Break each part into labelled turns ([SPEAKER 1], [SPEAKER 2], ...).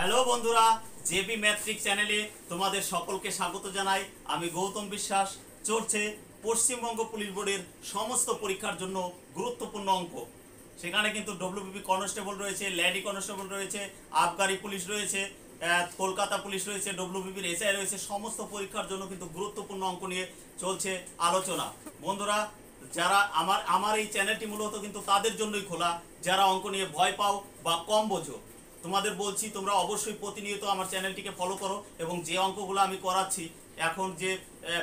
[SPEAKER 1] Hello বন্ধুরা, JB matric চ্যানেলে তোমাদের সকলকে স্বাগত জানাই। আমি গৌতম বিশ্বাস। চলছে পশ্চিমবঙ্গ পুলিশ বোর্ডের সমস্ত পরীক্ষার জন্য গুরুত্বপূর্ণ অঙ্ক। সেখানে কিন্তু ডব্লিউবিপি কনস্টেবল রয়েছে, ল্যাডি কনস্টেবল রয়েছে, আবগারি পুলিশ রয়েছে, কলকাতা পুলিশ রয়েছে, ডব্লিউবিপির এসআই রয়েছে। সমস্ত পরীক্ষার জন্য কিন্তু গুরুত্বপূর্ণ অঙ্ক নিয়ে চলছে আলোচনা। বন্ধুরা, যারা আমার এই চ্যানেলটি মূলত কিন্তু তাদের জন্যই খোলা, যারা অঙ্ক নিয়ে ভয় পাও বা কম বোঝো। তোমাদের বলছি, তোমরা অবশ্যই প্রতিনিয়ত আমার চ্যানেলটিকে ফলো করো এবং যে অঙ্কগুলো আমি করাচ্ছি, এখন যে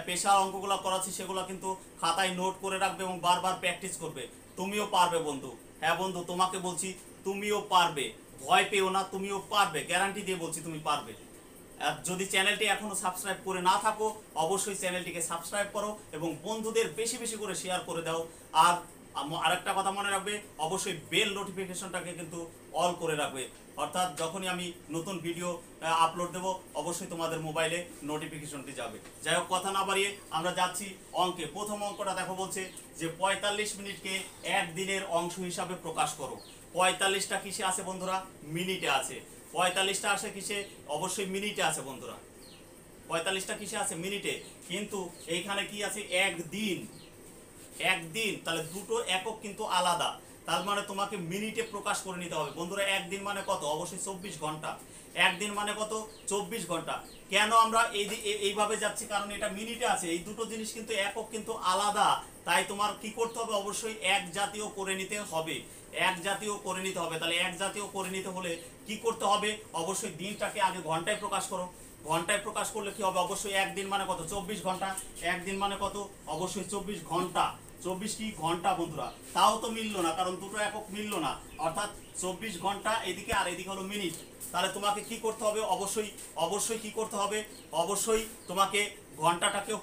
[SPEAKER 1] পেশার অঙ্কগুলো করাচ্ছি, সেগুলো কিন্তু খাতায় নোট করে রাখবে এবং বারবার প্র্যাকটিস করবে। তুমিও পারবে বন্ধু। হ্যাঁ বন্ধু, তোমাকে বলছি তুমিও পারবে। ভয় পেও না, তুমিও পারবে, গ্যারান্টি দিয়ে বলছি তুমি পারবে। আর যদি চ্যানেলটি এখনো সাবস্ক্রাইব করে না থাকো, অবশ্যই চ্যানেলটিকে সাবস্ক্রাইব করো এবং বন্ধুদের বেশি বেশি করে শেয়ার করে দাও। আর আরেকটা কথা মনে রাখবে, অবশ্যই বেল নোটিফিকেশনটাকে কিন্তু অল করে রাখবে, অর্থাৎ যখনই আমি নতুন ভিডিও আপলোড দেব অবশ্যই তোমাদের মোবাইলে নোটিফিকেশনটি যাবে। যাই হোক, কথা না বাড়িয়ে আমরা যাচ্ছি অঙ্কে। প্রথম অঙ্কটা দেখো, বলছে যে 45 মিনিটকে এক দিনের অংশ হিসাবে প্রকাশ করো। 45টা কিসে আছে বন্ধুরা? মিনিটে আছে। 45টা আসে কিসে? অবশ্যই মিনিটে আছে বন্ধুরা। 45টা কিসে আছে? মিনিটে। কিন্তু এইখানে কি আছে? একদিন। একদিন, তাহলে দুটো একক কিন্তু আলাদা। তার মানে তোমাকে মিনিটে প্রকাশ করে নিতে হবে বন্ধুরা। একদিন মানে কত? অবশ্যই 24 ঘন্টা। একদিন মানে কত? 24 ঘন্টা। কেন আমরা এইভাবে যাচ্ছি? কারণ এটা মিনিটে আছে। এই দুটো জিনিস কিন্তু একক কিন্তু আলাদা। তাই তোমার কি করতে হবে? অবশ্যই এক জাতীয় করে নিতে হবে। এক জাতীয় করে নিতে হবে। তাহলে এক জাতীয় করে নিতে হলে কি করতে হবে? অবশ্যই দিনটাকে আগে ঘন্টায় প্রকাশ করো। ঘন্টায় প্রকাশ করলে কি হবে? অবশ্যই একদিন মানে কত? 24 ঘন্টা। একদিন মানে কত? অবশ্যই 24 ঘন্টা। 24 কি ঘন্টা বন্ধুরা? তাও তো মিললো না, কারণ দুটো একক মিললো না। অর্থাৎ 24 ঘন্টা এদিকে আর এদিকে হলো মিনিট। তাহলে তোমাকে কি করতে হবে? অবশ্যই অবশ্যই কি করতে হবে? অবশ্যই তোমাকে ঘন্টাটাকেও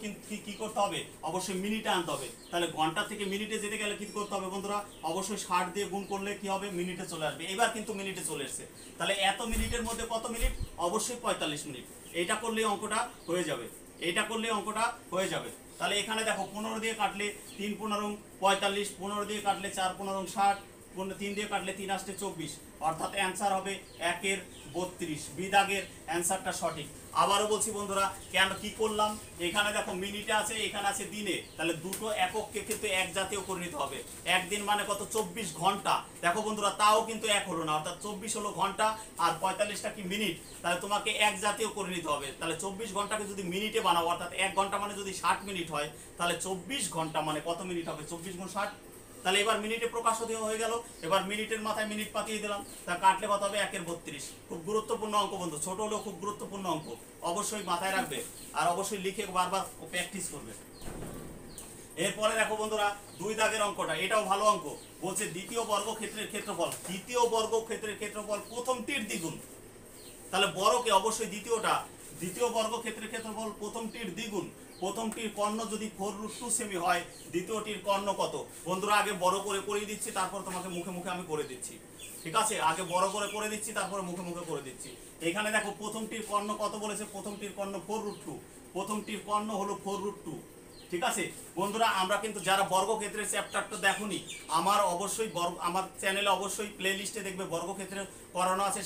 [SPEAKER 1] কি করতে হবে? অবশ্যই মিনিটে আনতে হবে। তাহলে ঘন্টা থেকে মিনিটে যেতে গেলে কি করতে হবে বন্ধুরা? অবশ্যই 60 দিয়ে গুণ করলে কি হবে? মিনিটে চলে আসবে। এবার কিন্তু মিনিটে চলে এসেছে। তাহলে এত মিনিটের মধ্যে কত মিনিট? অবশ্যই 45 মিনিট। এইটা করলেই অঙ্কটা হয়ে যাবে। এইটা করলে অঙ্কটা হয়ে যাবে। তাহলে এখানে দেখো, 15 দিয়ে কাটলে 3 15 45, 15 দিয়ে কাটলে 4 15 60, 3 দিয়ে কাটলে 3 আসতে 24, অর্থাৎ অ্যান্সার হবে 1 এর 32। বিদাগের অ্যান্সারটা সঠিক। আবারও বলছি বন্ধুরা, কেন কি করলাম? এখানে দেখো মিনিটে আছে, এখানে আছে দিনে। তাহলে দুটো এককে কিন্তু এক জাতীয় করে নিতে হবে। একদিন মানে কত? 24 ঘন্টা। দেখো বন্ধুরা, তাও কিন্তু এক হলো না, অর্থাৎ 24 হলো ঘন্টা আর 45টা কি মিনিট। তাহলে তোমাকে এক জাতীয় করে নিতে হবে। তাহলে 24 ঘন্টাকে যদি মিনিটে বানাও, অর্থাৎ 1 ঘন্টা মানে যদি 60 মিনিট হয়, তাহলে 24 ঘন্টা মানে কত মিনিট হবে? 24 গুণ 60। তাহলে এবার মিনিটে প্রকাশ হয়ে গেল। এবার মিনিটের মাথায় মিনিট পাঠিয়ে দিলাম। তা কাটলে কত হবে? 1 এর 32। খুব গুরুত্বপূর্ণ অঙ্ক বন্ধু, ছোট হলেও খুব গুরুত্বপূর্ণ অঙ্ক। অবশ্যই মাথায় রাখবে আর অবশ্যই লিখে বারবার প্র্যাকটিস করবে। এরপরে দেখো বন্ধুরা, 2 দাগের অঙ্কটা, এটাও ভালো অঙ্ক। বলছে দ্বিতীয় বর্গক্ষেত্রের ক্ষেত্রফল। দ্বিতীয় বর্গক্ষেত্রের ক্ষেত্রফল প্রথমটির দ্বিগুণ। তাহলে বড়কে অবশ্যই দ্বিতীয় বর্গক্ষেত্রের ক্ষেত্রফল প্রথমটির দ্বিগুণ। প্রথমটির কর্ণ যদি 4√2 সেমি হয়, দ্বিতীয়টির কর্ণ কত? বন্ধুরা, আগে বড় করে করিয়ে দিচ্ছি, তারপর তোমাকে মুখে মুখে আমি করে দিচ্ছি। ঠিক আছে, আগে বড় করে দিচ্ছি, তারপরে মুখে মুখে করে দিচ্ছি। এখানে দেখো প্রথমটির কর্ণ কত বলেছে? প্রথমটির কর্ণ 4√2। প্রথমটির কর্ণ হলো 4√2। ঠিক আছে বন্ধুরা, আমরা কিন্তু যারা বর্গক্ষেত্রের চ্যাপ্টারটা দেখোনি, আমার চ্যানেলে অবশ্যই প্লে লিস্টে দেখবে বর্গক্ষেত্রের করানো আছে।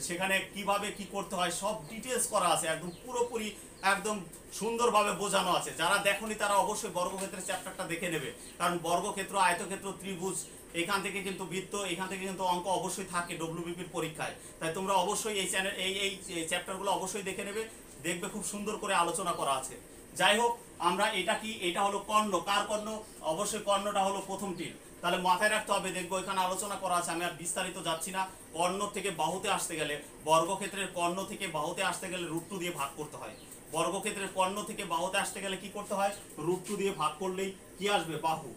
[SPEAKER 1] সেখানে কিভাবে কি করতে হয় সব ডিটেলস করা আছে, একদম পুরোপুরি একদম সুন্দরভাবে বোঝানো আছে। যারা দেখোনি তারা অবশ্যই বর্গক্ষেত্রের চ্যাপ্টারটা দেখে নেবে, কারণ বর্গক্ষেত্র, আয়তক্ষেত্র, ত্রিভুজ, এখান থেকে কিন্তু বৃত্ত, এখান থেকে কিন্তু অঙ্ক অবশ্যই থাকে ডব্লিউবিপির পরীক্ষায়। তাই তোমরা অবশ্যই এই চ্যানেল এই চ্যাপ্টারগুলো অবশ্যই দেখে নেবে, দেখবে খুব সুন্দর করে আলোচনা করা আছে। যাই হোক, আমরা এটা কি? এটা হলো কর্ণ। কার কর্ণ? অবশ্যই কর্ণটা হলো প্রথমটির। তাহলে মাথায় রাখতে হবে, দেখবো এখানে আলোচনা করা আছে, আমি আর বিস্তারিত যাচ্ছি না। কর্ণ থেকে বাহুতে আসতে গেলে, বর্গক্ষেত্রের কর্ণ থেকে বাহুতে আসতে গেলে √2 দিয়ে ভাগ করতে হয়। বর্গক্ষেত্রের কর্ণ থেকে বাহুতে আসতে গেলে কি করতে হয়? √2 দিয়ে ভাগ করলেই কি আসবে? বাহু।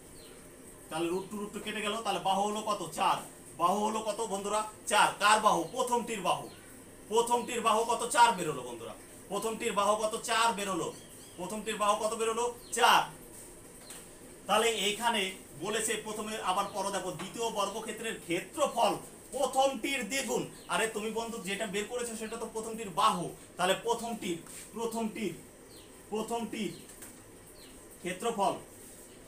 [SPEAKER 1] তাহলে √2 কেটে গেল। তাহলে বাহু হলো কত? 4। বাহু হলো কত বন্ধুরা? 4। কার বাহু? প্রথমটির বাহু। প্রথমটির বাহু কত? 4 বেরোলো বন্ধুরা। প্রথমটির বাহু কত? 4 বেরোলো। প্রথমটির বাহু কত বেরোলো? 4। তাহলে এইখানে বলেছে প্রথমে, আবার পরে দেখো, দ্বিতীয় বর্গক্ষেত্রের ক্ষেত্রফল প্রথমটির দ্বিগুণ। আরে তুমি বন্ধু যেটা বের করেছো সেটা তো প্রথমটির বাহু। তাহলে প্রথমটির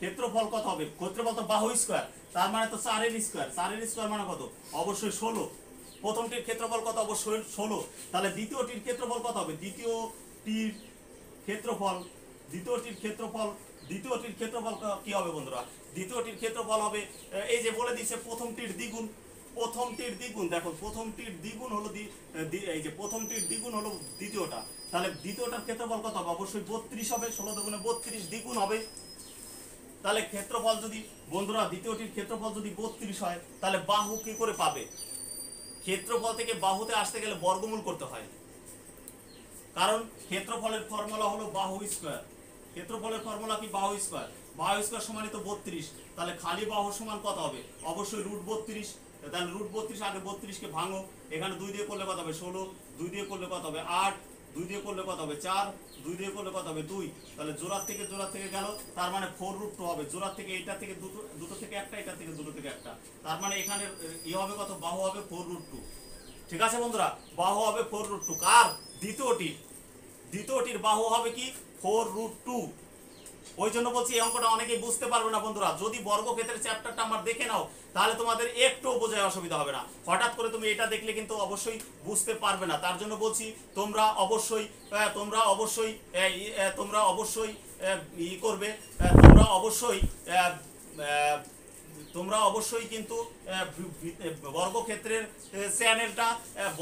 [SPEAKER 1] ক্ষেত্রফল কত হবে? ক্ষেত্রফল তো বাহু স্কয়ার, তার মানে তো 4 এর স্কয়ার। 4 এর স্কয়ার মানে কত? অবশ্যই 16। প্রথমটির ক্ষেত্রফল কত অবশ্যই 16, তাহলে দ্বিতীয়টির ক্ষেত্রফল কত হবে? দ্বিতীয়টির ক্ষেত্রফল কি হবে বন্ধুরা? দ্বিতীয়টির ক্ষেত্রফল হবে এই যে বলে দিচ্ছে প্রথমটির দ্বিগুণ। দেখো প্রথমটির দ্বিগুণ হলো এই যে প্রথমটির দ্বিগুণ হলো দ্বিতীয়টা, তাহলে দ্বিতীয়টার ক্ষেত্রফল কত হবে? অবশ্যই 32 হবে, 16 দুগুণে 32 দ্বিগুণ হবে। তাহলে ক্ষেত্রফল যদি বন্ধুরা দ্বিতীয়টির ক্ষেত্রফল যদি 32 হয়, তাহলে বাহু কি করে পাবে? ক্ষেত্রফল থেকে বাহুতে আসতে গেলে বর্গমূল করতে হয়, কারণ ক্ষেত্রফলের ফর্মুলা হলো বাহু স্কয়ার। ক্ষেত্রফলের ফর্মুলা কি? বাহু স্কয়ার। বাহু স্কয়ার সমানিত 32, তাহলে খালি বাহু সমান কত হবে? অবশ্যই √32। তাহলে √32 আগে 32 কে ভাঙো, এখানে 2 দিয়ে করলে কত হবে? 16, 2 দিয়ে করলে কত হবে? 8, 2 দিয়ে করলে কত হবে? 4, 2 দিয়ে করলে কত হবে? 2। তাহলে জোড়ার থেকে গেল, তার মানে 4√2 হবে। জোড়ার থেকে এইটা থেকে দুটো থেকে একটা, এটা থেকে দুটো থেকে একটা, তার মানে এখানে ই হবে কত? বাহু হবে 4√2। ঠিক আছে বন্ধুরা, বাহু হবে 4√2 কার? দ্বিতীয়টির বাহু হবে কি? 4√2। ওই জন্য বলছি এই অঙ্কটা অনেকেই বুঝতে পারবে না বন্ধুরা। যদি বর্গক্ষেত্রের চ্যাপ্টারটা আমার দেখে নাও, তাহলে তোমাদের একটু বোঝায় অসুবিধা হবে না। হঠাৎ করে তুমি এটা দেখলে কিন্তু অবশ্যই বুঝতে পারবে না। তার জন্য বলছি তোমরা অবশ্যই ই করবে, তোমরা অবশ্যই কিন্তু বর্গক্ষেত্রের চ্যানেলটা,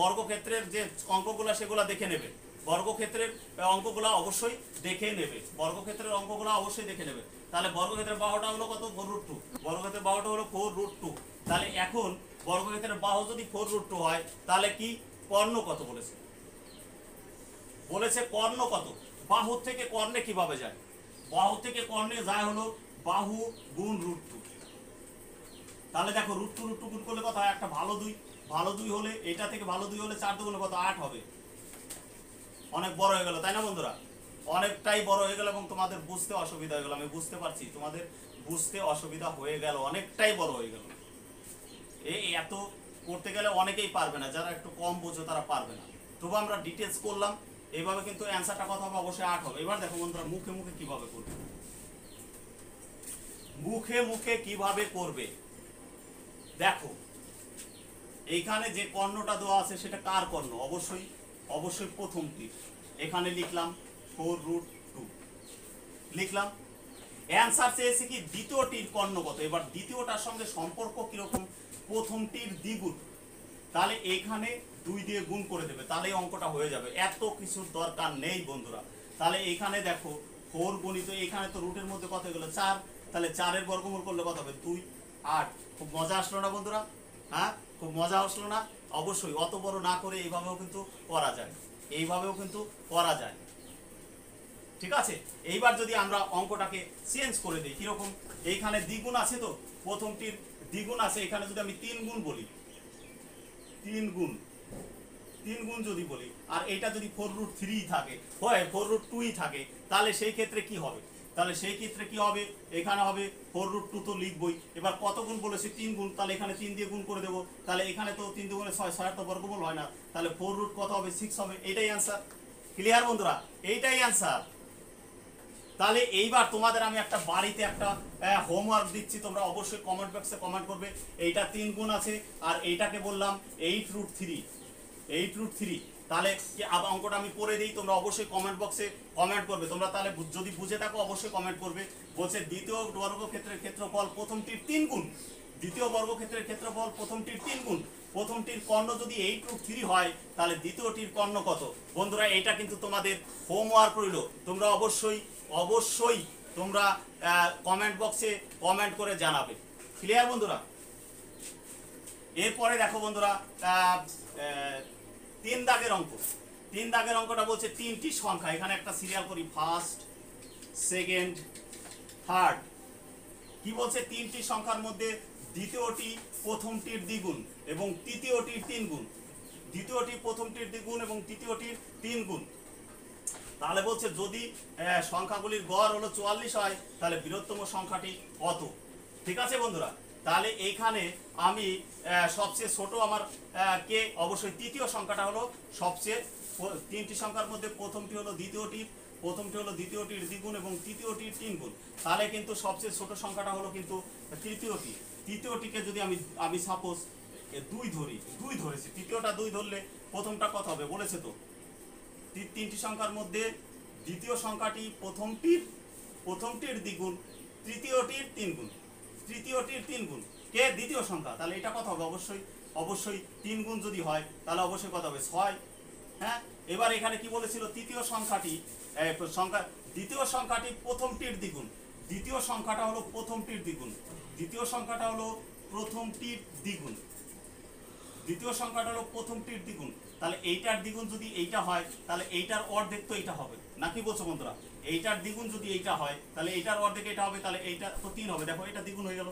[SPEAKER 1] বর্গক্ষেত্রের যে অঙ্কগুলো সেগুলো দেখে নেবে। বর্গক্ষেত্রের অঙ্কগুলো অবশ্যই দেখে নেবে। তাহলে বর্গক্ষেত্রের বাহুটা হলো কত? 4√2। বর্গক্ষেত্রের বাহুটা হলো 4√2। তাহলে এখন বর্গক্ষেত্রের বাহু যদি 4√2 হয়, তাহলে কি কর্ণ কত বলেছে কর্ণ কত? বাহু থেকে কর্ণে কিভাবে যায়? বাহু থেকে কর্ণে যায় হলো বাহু গুণ √2। তাহলে দেখো √2 গুণ করলে কত হয়? একটা ভালো 2 হলে, এটা থেকে ভালো 2 হলে 4 দুগুণে কত? 8 হবে। অনেক বড় হয়ে গেল, তাই না বন্ধুরা? অনেকটাই বড় হয়ে গেল এবং তোমাদের বুঝতে অসুবিধা হয়ে গেল। আমি বুঝতে পারছি তোমাদের বুঝতে অসুবিধা হয়ে গেল, অনেকটাই বড় হয়ে গেল। এই এত করতে গেলে অনেকেই পারবে না, যারা একটু কম বোঝো তারা পারবে না। তবু আমরা ডিটেলস করলাম, এইভাবে কিন্তু অ্যান্সারটা কত হবে? অবশ্যই 8 হবে। এবার দেখো বন্ধুরা মুখে কিভাবে করবে। কিভাবে করবে দেখো, এইখানে যে কর্ণটা দেওয়া আছে সেটা কার কর্ণ? অবশ্যই প্রথমটি। এখানে লিখলাম 4√2 লিখলাম। অ্যান্সার চেয়েছে কি? দ্বিতীয়টির কর্ণ কত? এবার দ্বিতীয়টার সঙ্গে সম্পর্ক কিরকম? প্রথমটির দ্বিগুণ। তাহলে এখানে 2 দিয়ে গুণ করে দেবে, তাহলে অঙ্কটা হয়ে যাবে। এত কিছুর দরকার নেই বন্ধুরা। তাহলে এখানে দেখো 4 গুণিত, এখানে তো রুটের মধ্যে কত হয়ে গেল? 4। তাহলে 4 এর বর্গমূল করলে কত হবে? 2, 8। খুব মজা আসলো না বন্ধুরা? হ্যাঁ, খুব মজা আসলো না? অবশ্যই অত বড় না করে এইভাবেও কিন্তু করা যায়। ঠিক আছে, এইবার যদি আমরা অঙ্কটাকে চেঞ্জ করে দিই, কিরকম? এইখানে দ্বিগুণ আছে, তো প্রথমটির দ্বিগুণ আছে। এখানে যদি আমি 3 গুণ বলি, 3 গুণ যদি বলি, আর এটা যদি 4√3 থাকে, হয় 4√2 থাকে, তাহলে সেই ক্ষেত্রে কি হবে? এখানে হবে 4√2 তো লিখবই। এবার কত গুণ বলেছে? 3 গুণ। তাহলে এখানে 3 দিয়ে গুণ করে দেবো। তাহলে এখানে তো 3 দুগুণে 6, 6 তো বর্গমূল হয় না, তাহলে 4√ কত হবে? 6 হবে। এইটাই অ্যান্সার। ক্লিয়ার বন্ধুরা? এইটাই অ্যান্সার। তাহলে এইবার তোমাদের আমি একটা বাড়িতে একটা হোমওয়ার্ক দিচ্ছি, তোমরা অবশ্যই কমেন্ট বক্সে কমেন্ট করবে। এইটা 3 গুণ আছে, আর এইটাকে বললাম 8√3। তাহলে কি অঙ্কটা আমি করে দিই, তোমরা অবশ্যই কমেন্ট বক্সে কমেন্ট করবে। তোমরা তাহলে যদি বুঝে থাকো অবশ্যই কমেন্ট করবে। বলছে দ্বিতীয় বর্গক্ষেত্রের ক্ষেত্রফল প্রথমটির 3 গুণ। দ্বিতীয় বর্গক্ষেত্রের ক্ষেত্রফল প্রথমটির 3 গুণ। প্রথমটির কর্ণ যদি 8√3 হয়, তাহলে দ্বিতীয়টির কর্ণ কত? বন্ধুরা এটা কিন্তু তোমাদের হোমওয়ার্ক রইল। তোমরা অবশ্যই তোমরা কমেন্ট বক্সে কমেন্ট করে জানাবে। ক্লিয়ার বন্ধুরা? এরপরে দেখো বন্ধুরা 3 দাগের অঙ্কটা বলছে 3টি সংখ্যা। এখানে একটা সিরিয়াল করি, ফার্স্ট, সেকেন্ড, থার্ড। কি বলছে? 3টি সংখ্যার মধ্যে দ্বিতীয়টি প্রথমটির দ্বিগুণ এবং তৃতীয়টির 3 গুণ। দ্বিতীয়টি প্রথমটির দ্বিগুণ এবং তৃতীয়টির 3 গুণ। তাহলে বলছে যদি সংখ্যাগুলির গড় হলো 44 হয়, তাহলে বৃহত্তম সংখ্যাটি কত? ঠিক আছে বন্ধুরা? তাহলে এইখানে আমি সবচেয়ে ছোট আমার কে? অবশ্যই তৃতীয় সংখ্যাটা হলো সবচেয়ে। 3টি সংখ্যার মধ্যে প্রথমটি হলো দ্বিতীয়টির দ্বিগুণ এবং তৃতীয়টির 3 গুণ। তাহলে কিন্তু সবচেয়ে ছোট সংখ্যাটা হলো কিন্তু তৃতীয়টিকে যদি আমি সাপোজ দুই ধরি, দুই ধরেছি, তৃতীয়টা দুই ধরলে প্রথমটা কত হবে বলেছে তো, তিনটি সংখ্যার মধ্যে দ্বিতীয় সংখ্যাটি প্রথমটির দ্বিগুণ, তৃতীয়টির তিন গুণ, তৃতীয়টির তিন গুণ কে দ্বিতীয় সংখ্যা, তাহলে এটা কত হবে, অবশ্যই তিন গুণ যদি হয় তাহলে অবশ্যই কত হবে 6। হ্যাঁ, এবার এখানে কি বলেছিল, তৃতীয় সংখ্যাটি দ্বিতীয় সংখ্যাটি প্রথমটির দ্বিগুণ, দ্বিতীয় সংখ্যাটা হলো প্রথমটির দ্বিগুণ, দ্বিতীয় সংখ্যাটা হলো প্রথমটির দ্বিগুণ, দ্বিতীয় সংখ্যাটা হলো প্রথমটির দ্বিগুণ, তাহলে এইটার দ্বিগুণ যদি এইটা হয় তাহলে এইটার অর্ধেক তো এইটা হবে, নাকি বলছো বন্ধুরা? এইটার দ্বিগুণ যদি এইটা হয় তাহলে এইটার অর্ধেক এটা হবে, তাহলে এইটা তো 3 হবে, দেখো এটা দ্বিগুণ হয়ে গেল।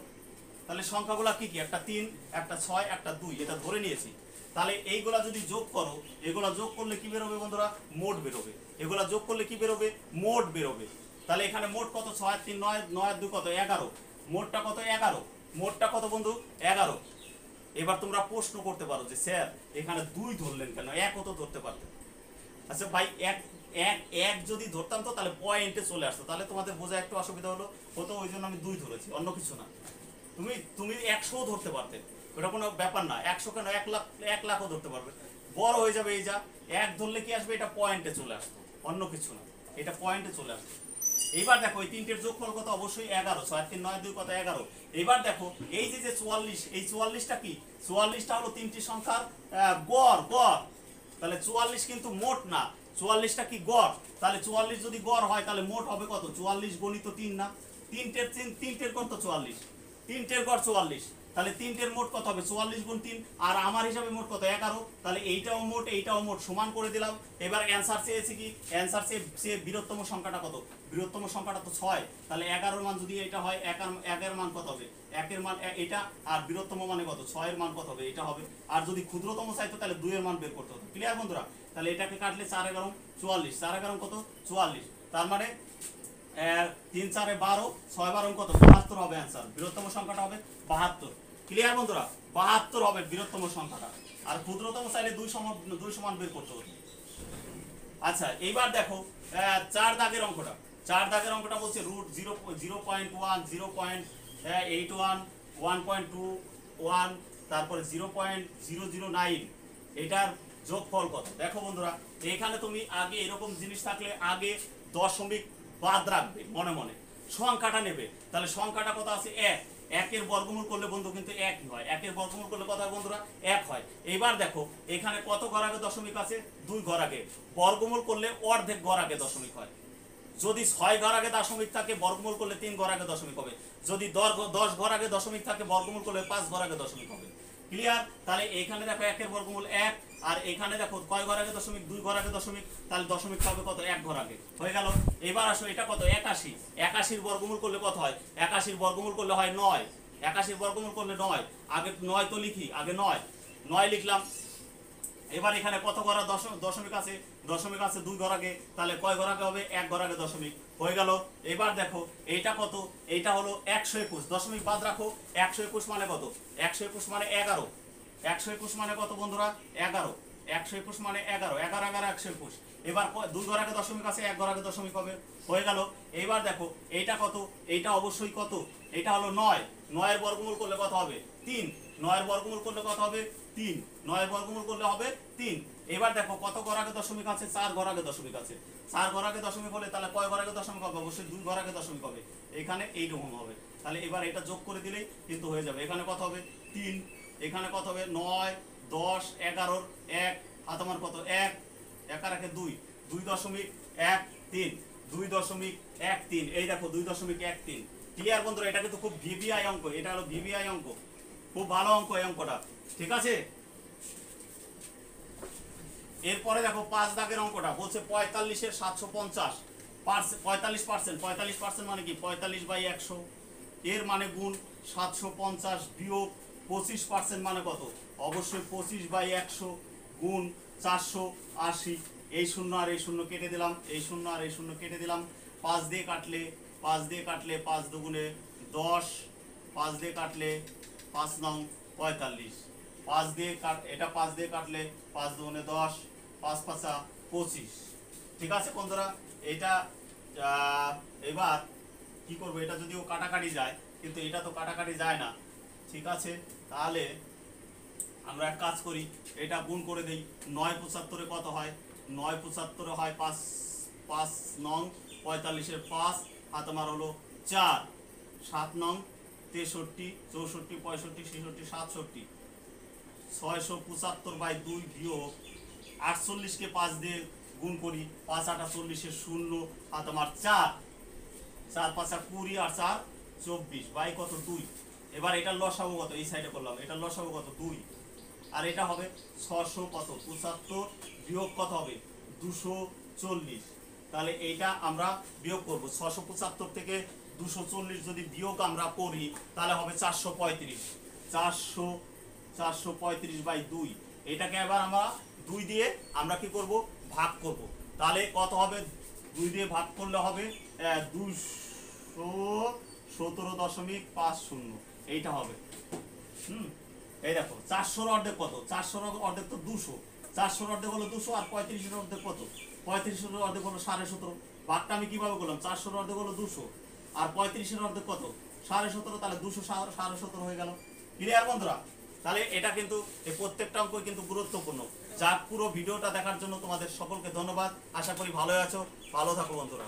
[SPEAKER 1] তাহলে সংখ্যাগুলো কি কি, একটা 3, একটা 6, একটা 2, এটা ধরে নিয়েছি। তাহলে এইগুলা যদি যোগ করো, এগুলা যোগ করলে কি বেরোবে বন্ধুরা, মোট বেরোবে। এগুলা যোগ করলে কি বেরোবে, মোট বেরোবে। তাহলে এখানে মোট কত, 6 আর 3 9, 9 আর 2 কত, 11, মোটটা কত 11, মোটটা কত বন্ধু 11। এবার তোমরা প্রশ্ন করতে পারো যে স্যার এখানে 2 ধরলেন কেন, 1 তো ধরতে পারতেন। আচ্ছা ভাই, এক যদি ধরতাম তো তাহলে পয়েন্টে চলে আসতো, তাহলে তোমাদের বোঝা একটু অসুবিধা হতো, ওই জন্য আমি 2 ধরেছি, অন্য কিছু না। তুমি 100 ধরতে পারতে, ওটা কোনো ব্যাপার না। 100 কেন, 1 লাখও ধরতে পারবে, বড় হয়ে যাবে। এই যা 1 ধরলে কি আসবে, এটা পয়েন্টে চলে আসতো, অন্য কিছু না, এটা পয়েন্টে চলে আসতো। এইবার দেখো এই তিনটের যোগফল কত, অবশ্যই 11, 6 3 9 2 কত 11। এবার দেখো এই যে 44, এই 44টা কি, 44টা হলো তিনটি সংখ্যার গড়, তাহলে 44 কিন্তু মোট না, 44টা কি গড়, তাহলে 44 যদি গড় হয় তাহলে মোট হবে কত, 44 গণিত 3 না, তিনটের কত 44, তিনটের গড় 44, তাহলে তিনটের মোট কত হবে 44 গুণ 3, আর আমার হিসাবে মোট কত 11, তাহলে এইটাও মোট এইটাও মোট সমান করে দিলাম। এবার অ্যান্সার চেয়েছি কি, অ্যান্সার সে বৃহত্তম সংখ্যাটা কত, বৃহত্তম সংখ্যাটা তো 6, তাহলে 11 মান যদি এটা হয়, 1 মান কত হবে, 1 মান এটা, আর বৃহত্তম মানে কত 6 মন কত হবে, এটা হবে। আর যদি ক্ষুদ্রতম চাইতো তাহলে 2 মান বের করতে হতো। ক্লিয়ার বন্ধুরা? তাহলে এটাকে কাটলে 4 11 44, 4 11 কত 44, তার মানে 3 4 12, 6 12 কত 72 হবে অ্যান্সার, বৃহত্তম সংখ্যাটা হবে 72। ক্লিয়ার বন্ধুরা? 72 হবে বৃহত্তম সংখ্যাটা, আর ক্ষুদ্রতম চাইলে 2 সমান বের করতে হতো। আচ্ছা এইবার দেখো 4 দাগের অঙ্কটা, 4 দাগের অঙ্কটা বলছে √0.1 0.81 1.21, তারপরে 0.009, এটার যোগফল কত। দেখো বন্ধুরা, এখানে তুমি আগে এরকম জিনিস থাকলে আগে দশমিক বাদ রাখবে, মনে মনে সংখ্যাটা নেবে, তাহলে সংখ্যাটা কত আছে 1, 1 বর্গমূল করলে বন্ধু কিন্তু 1 হয়, 1 বর্গমূল করলে কত হয় বন্ধুরা 1 হয়। এবার দেখো এখানে কত ঘর আগে দশমিক আছে, 2 ঘর আগে, বর্গমূল করলে অর্ধেক ঘর আগে দশমিক হয়। যদি 6 ঘর আগে দশমিক থাকে বর্গমূল করলে 3 ঘর আগে দশমিক হবে, যদি 10 ঘর আগে দশমিক থাকে বর্গমূল করলে 5 ঘর আগে দশমিক হবে। ক্লিয়ার? তাহলে এখানে দেখো 1 বর্গমূল 1, আর এখানে দেখো কয় ঘর আগে দশমিক, 2 ঘর আগে দশমিক, তাহলে দশমিক হবে কত 1 ঘর আগে, হয়ে গেল। এবার আসো এটা কত 81, 81 বর্গমূল করলে কত হয়, 81 বর্গমূল করলে হয় 9, 81 বর্গমূল করলে 9, আগে 9 তো লিখি, আগে 9 লিখলাম। এবার এখানে কত ঘর দশমিক আছে, দশমিক আছে 2 ঘর আগে, তাহলে কয় ঘর আগে হবে 1 ঘর আগে দশমিক, হয়ে গেল। এবার দেখো এইটা কত, এইটা হলো 121, দশমিক বাদ রাখো, 121 মানে কত, 121 মানে 11, 121 মানে কত বন্ধুরা 11, 121 মানে 11, 11 11 121। এবার 2 ঘর আগে দশমিক আছে, 1 ঘর আগে দশমিক হবে, হয়ে গেল। এইবার দেখো এইটা কত, এইটা অবশ্যই কত, এটা হলো 9, 9 এর বর্গমূল করলে কত হবে 3, 9 এর বর্গমূল করলে কত হবে 3, 9 এর বর্গমূল করলে হবে 3। এবার দেখো কত ঘর আগে দশমিক আছে, 4 ঘর আগে দশমিক আছে, 4 ঘর আগে দশমিক হলে তাহলে কয় ঘর আগে দশমিক হবে, অবশ্যই 2 ঘর আগে দশমিক হবে, এখানে এইরকম হবে। তাহলে এবার এটা যোগ করে দিলেই কিন্তু হয়ে যাবে। এখানে কত হবে 3, এখানে কত হবে 9 10 11 1, হাত আমার কত 1, 1 আর 1 2, 2.13, 2.13, এই দেখো 2.13। ক্লিয়ার বন্ধুরা? এটা কিন্তু খুব ভিভিআই অঙ্ক, এটা হলো ভিভিআই অঙ্ক, খুব ভালো অঙ্ক এই অঙ্কটা, ঠিক আছে। এরপরে দেখো 5 দাগের অঙ্কটা বলছে 45 এর 750, 45% মানে কি 45/100, এর মানে গুণ 750 বিয়োগ 25% মানে কত, অবশ্যই 25/100 গুণ 480। এই শূন্য আর এই শূন্য কেটে দিলাম, এই শূন্য আর এই শূন্য কেটে দিলাম, 5 দিয়ে কাটলে 5 দুগুণে 10, 5 দিয়ে কাটলে 5 নং 45, 5 দিয়ে এটা 5 দিয়ে কাটলে 5 দুগুণে 10, 5 5 25। ঠিক আছে বন্ধুরা? এটা এবার কি করবো, এটা যদিও কাটাকাটি যায় কিন্তু এটা তো কাটাকাটি যায় না, ঠিক আছে। তাহলে আমরা এক কাজ করি, এটা গুণ করে দেই। 9×75 কত হয়? 9×75 হয় 5, 5 নং 45-এর 5 আর তোমার হলো 4, 7 নং 63, 64, 65, 66, 67, 675/2 বিয়োগ 48কে 5 দিয়ে গুণ করি, 5 8 40-এর 0 আর তোমার 4, 4 5 20 আর 4 24 বাই কত 2। এবার এটা লসাগু কত? এই সাইডে করলাম, এটা লসাগু কত? 2। আর এটা হবে 600 কত 75 বিয়োগ কত হবে 240। তাহলে এইটা আমরা বিয়োগ করব, 675 থেকে 240 যদি বিয়োগ আমরা করি তাহলে হবে 435, 435/2। এটাকে এবার আমরা 2 দিয়ে আমরা কি করব? ভাগ করব। তাহলে কত হবে? 2 দিয়ে ভাগ করলে হবে 217.50 এইটা হবে। এই দেখো 400-র অর্ধেক কত? 400-র অর্ধেক তো 200, 400-র অর্ধেক হলো 200 আর 35-এর অর্ধেক কত? 35-এর অর্ধেক হলো 17.5। ভাগটা আমি কিভাবে করলাম? 400-র অর্ধেক হলো 200 আর 35-এর অর্ধেক কত? 17.5, তাহলে 200 17.5 হয়ে গেল। ক্লিয়ার বন্ধুরা? তাহলে এটা কিন্তু এই প্রত্যেকটা অঙ্ক কিন্তু গুরুত্বপূর্ণ। যাক, পুরো ভিডিওটা দেখার জন্য তোমাদের সকলকে ধন্যবাদ। আশা করি ভালো আছো, ভালো থাকো বন্ধুরা।